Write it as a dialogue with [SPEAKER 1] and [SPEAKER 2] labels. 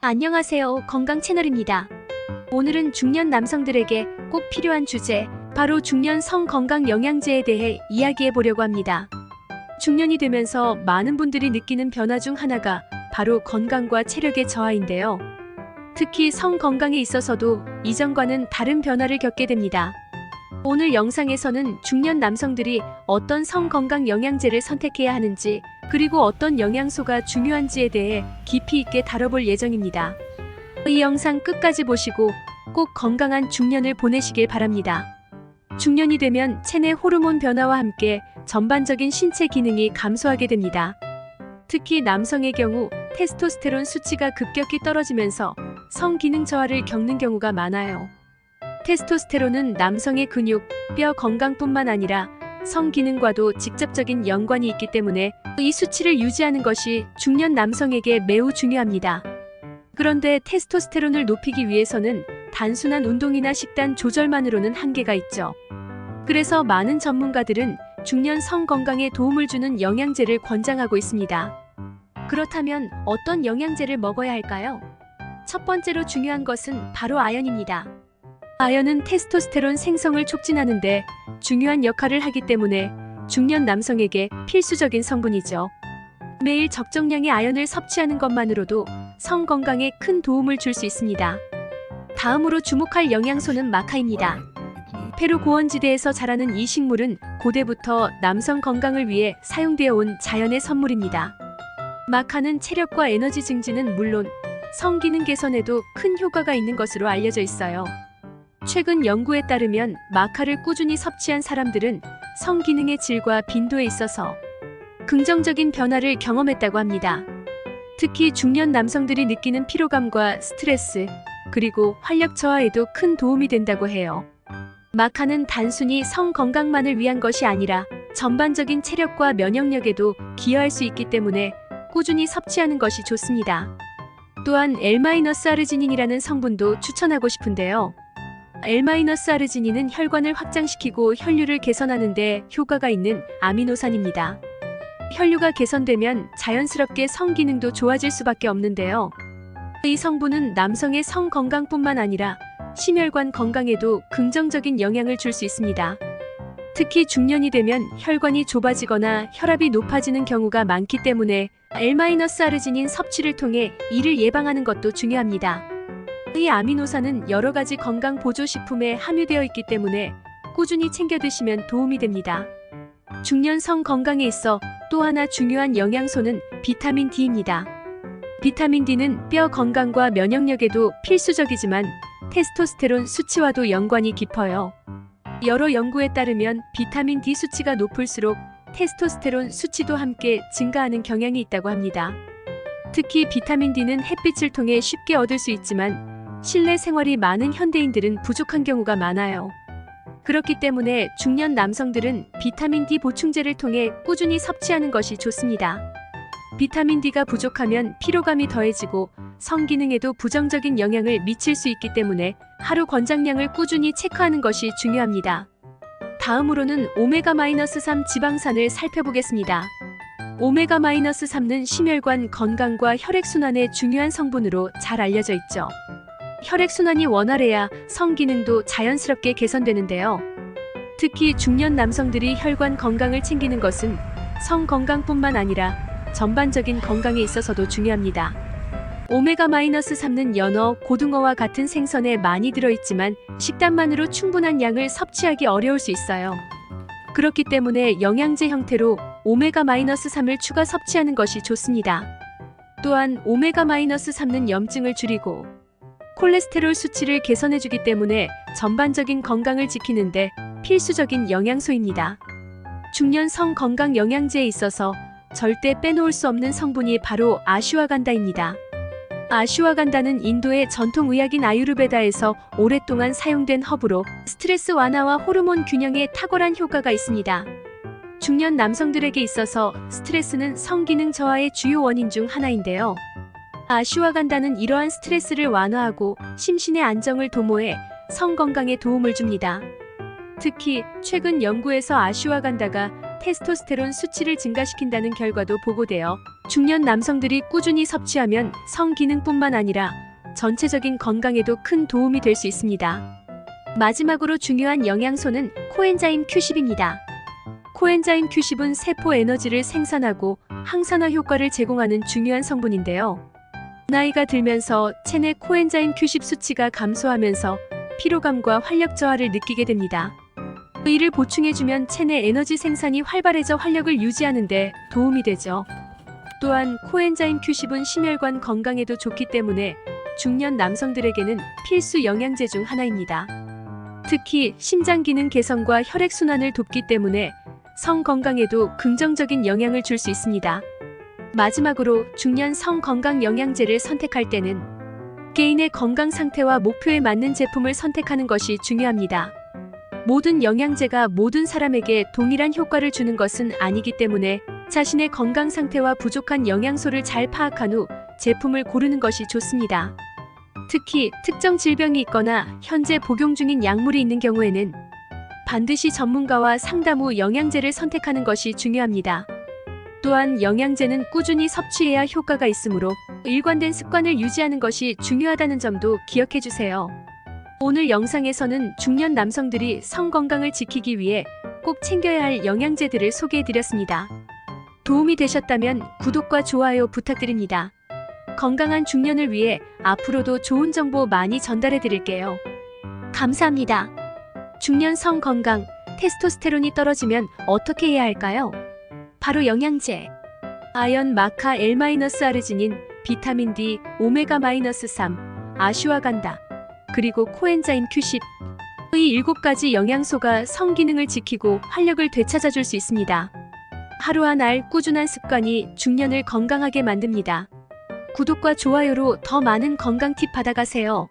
[SPEAKER 1] 안녕하세요. 건강 채널입니다. 오늘은 중년 남성들에게 꼭 필요한 주제, 바로 중년 성건강 영양제에 대해 이야기해 보려고 합니다. 중년이 되면서 많은 분들이 느끼는 변화 중 하나가 바로 건강과 체력의 저하인데요. 특히 성건강에 있어서도 이전과는 다른 변화를 겪게 됩니다. 오늘 영상에서는 중년 남성들이 어떤 성건강 영양제를 선택해야 하는지, 그리고 어떤 영양소가 중요한지에 대해 깊이 있게 다뤄볼 예정입니다. 이 영상 끝까지 보시고 꼭 건강한 중년을 보내시길 바랍니다. 중년이 되면 체내 호르몬 변화와 함께 전반적인 신체 기능이 감소하게 됩니다. 특히 남성의 경우 테스토스테론 수치가 급격히 떨어지면서 성기능 저하를 겪는 경우가 많아요. 테스토스테론은 남성의 근육, 뼈 건강뿐만 아니라 성기능과도 직접적인 연관이 있기 때문에 이 수치를 유지하는 것이 중년 남성에게 매우 중요합니다. 그런데 테스토스테론을 높이기 위해서는 단순한 운동이나 식단 조절만으로는 한계가 있죠. 그래서 많은 전문가들은 중년 성건강에 도움을 주는 영양제를 권장하고 있습니다. 그렇다면 어떤 영양제를 먹어야 할까요? 첫 번째로 중요한 것은 바로 아연입니다. 아연은 테스토스테론 생성을 촉진하는데 중요한 역할을 하기 때문에 중년 남성에게 필수적인 성분이죠. 매일 적정량의 아연을 섭취하는 것만으로도 성 건강에 큰 도움을 줄 수 있습니다. 다음으로 주목할 영양소는 마카입니다. 페루 고원지대에서 자라는 이 식물은 고대부터 남성 건강을 위해 사용되어 온 자연의 선물입니다. 마카는 체력과 에너지 증진은 물론 성기능 개선에도 큰 효과가 있는 것으로 알려져 있어요. 최근 연구에 따르면 마카를 꾸준히 섭취한 사람들은 성기능의 질과 빈도에 있어서 긍정적인 변화를 경험했다고 합니다. 특히 중년 남성들이 느끼는 피로감과 스트레스, 그리고 활력 저하에도 큰 도움이 된다고 해요. 마카는 단순히 성 건강만을 위한 것이 아니라 전반적인 체력과 면역력에도 기여할 수 있기 때문에 꾸준히 섭취하는 것이 좋습니다. 또한 L-아르지닌이라는 성분도 추천하고 싶은데요. L-아르지닌은 혈관을 확장시키고 혈류를 개선하는 데 효과가 있는 아미노산입니다. 혈류가 개선되면 자연스럽게 성기능도 좋아질 수밖에 없는데요. 이 성분은 남성의 성 건강뿐만 아니라 심혈관 건강에도 긍정적인 영향을 줄 수 있습니다. 특히 중년이 되면 혈관이 좁아지거나 혈압이 높아지는 경우가 많기 때문에 L-아르지닌 섭취를 통해 이를 예방하는 것도 중요합니다. 이 아미노산은 여러 가지 건강 보조식품에 함유되어 있기 때문에 꾸준히 챙겨 드시면 도움이 됩니다. 중년 성 건강에 있어 또 하나 중요한 영양소는 비타민 D입니다. 비타민 D는 뼈 건강과 면역력에도 필수적이지만 테스토스테론 수치와도 연관이 깊어요. 여러 연구에 따르면 비타민 D 수치가 높을수록 테스토스테론 수치도 함께 증가하는 경향이 있다고 합니다. 특히 비타민 D는 햇빛을 통해 쉽게 얻을 수 있지만 실내 생활이 많은 현대인들은 부족한 경우가 많아요. 그렇기 때문에 중년 남성들은 비타민 D 보충제를 통해 꾸준히 섭취하는 것이 좋습니다. 비타민 D가 부족하면 피로감이 더해지고 성기능에도 부정적인 영향을 미칠 수 있기 때문에 하루 권장량을 꾸준히 체크하는 것이 중요합니다. 다음으로는 오메가-3 지방산을 살펴보겠습니다. 오메가-3는 심혈관 건강과 혈액순환에 중요한 성분으로 잘 알려져 있죠. 혈액순환이 원활해야 성기능도 자연스럽게 개선되는데요. 특히 중년 남성들이 혈관 건강을 챙기는 것은 성 건강뿐만 아니라 전반적인 건강에 있어서도 중요합니다. 오메가-3는 연어, 고등어와 같은 생선에 많이 들어있지만 식단만으로 충분한 양을 섭취하기 어려울 수 있어요. 그렇기 때문에 영양제 형태로 오메가-3을 추가 섭취하는 것이 좋습니다. 또한 오메가-3는 염증을 줄이고 콜레스테롤 수치를 개선해주기 때문에 전반적인 건강을 지키는데 필수적인 영양소입니다. 중년 성 건강 영양제에 있어서 절대 빼놓을 수 없는 성분이 바로 아슈와간다입니다. 아슈와간다는 인도의 전통 의학인 아유르베다에서 오랫동안 사용된 허브로 스트레스 완화와 호르몬 균형에 탁월한 효과가 있습니다. 중년 남성들에게 있어서 스트레스는 성기능 저하의 주요 원인 중 하나인데요. 아슈와간다는 이러한 스트레스를 완화하고 심신의 안정을 도모해 성 건강에 도움을 줍니다. 특히 최근 연구에서 아슈와간다가 테스토스테론 수치를 증가시킨다는 결과도 보고되어 중년 남성들이 꾸준히 섭취하면 성기능뿐만 아니라 전체적인 건강에도 큰 도움이 될 수 있습니다. 마지막으로 중요한 영양소는 코엔자임 Q10입니다. 코엔자임 Q10은 세포 에너지를 생산하고 항산화 효과를 제공하는 중요한 성분인데요. 나이가 들면서 체내 코엔자임 Q10 수치가 감소하면서 피로감과 활력 저하를 느끼게 됩니다. 이를 보충해주면 체내 에너지 생산이 활발해져 활력을 유지하는 데 도움이 되죠. 또한 코엔자임 Q10은 심혈관 건강에도 좋기 때문에 중년 남성들에게는 필수 영양제 중 하나입니다. 특히 심장 기능 개선과 혈액순환을 돕기 때문에 성 건강에도 긍정적인 영향을 줄 수 있습니다. 마지막으로 중년 성 건강 영양제를 선택할 때는 개인의 건강 상태와 목표에 맞는 제품을 선택하는 것이 중요합니다. 모든 영양제가 모든 사람에게 동일한 효과를 주는 것은 아니기 때문에 자신의 건강 상태와 부족한 영양소를 잘 파악한 후 제품을 고르는 것이 좋습니다. 특히 특정 질병이 있거나 현재 복용 중인 약물이 있는 경우에는 반드시 전문가와 상담 후 영양제를 선택하는 것이 중요합니다. 또한 영양제는 꾸준히 섭취해야 효과가 있으므로 일관된 습관을 유지하는 것이 중요하다는 점도 기억해 주세요. 오늘 영상에서는 중년 남성들이 성 건강을 지키기 위해 꼭 챙겨야 할 영양제들을 소개해 드렸습니다. 도움이 되셨다면 구독과 좋아요 부탁드립니다. 건강한 중년을 위해 앞으로도 좋은 정보 많이 전달해 드릴게요. 감사합니다. 중년 성 건강, 테스토스테론이 떨어지면 어떻게 해야 할까요? 바로 영양제. 아연, 마카, L-아르지닌, 비타민 D, 오메가-3, 아슈와간다, 그리고 코엔자임 Q10. 이 7가지 영양소가 성 기능을 지키고 활력을 되찾아줄 수 있습니다. 하루 한 알 꾸준한 습관이 중년을 건강하게 만듭니다. 구독과 좋아요로 더 많은 건강 팁 받아가세요.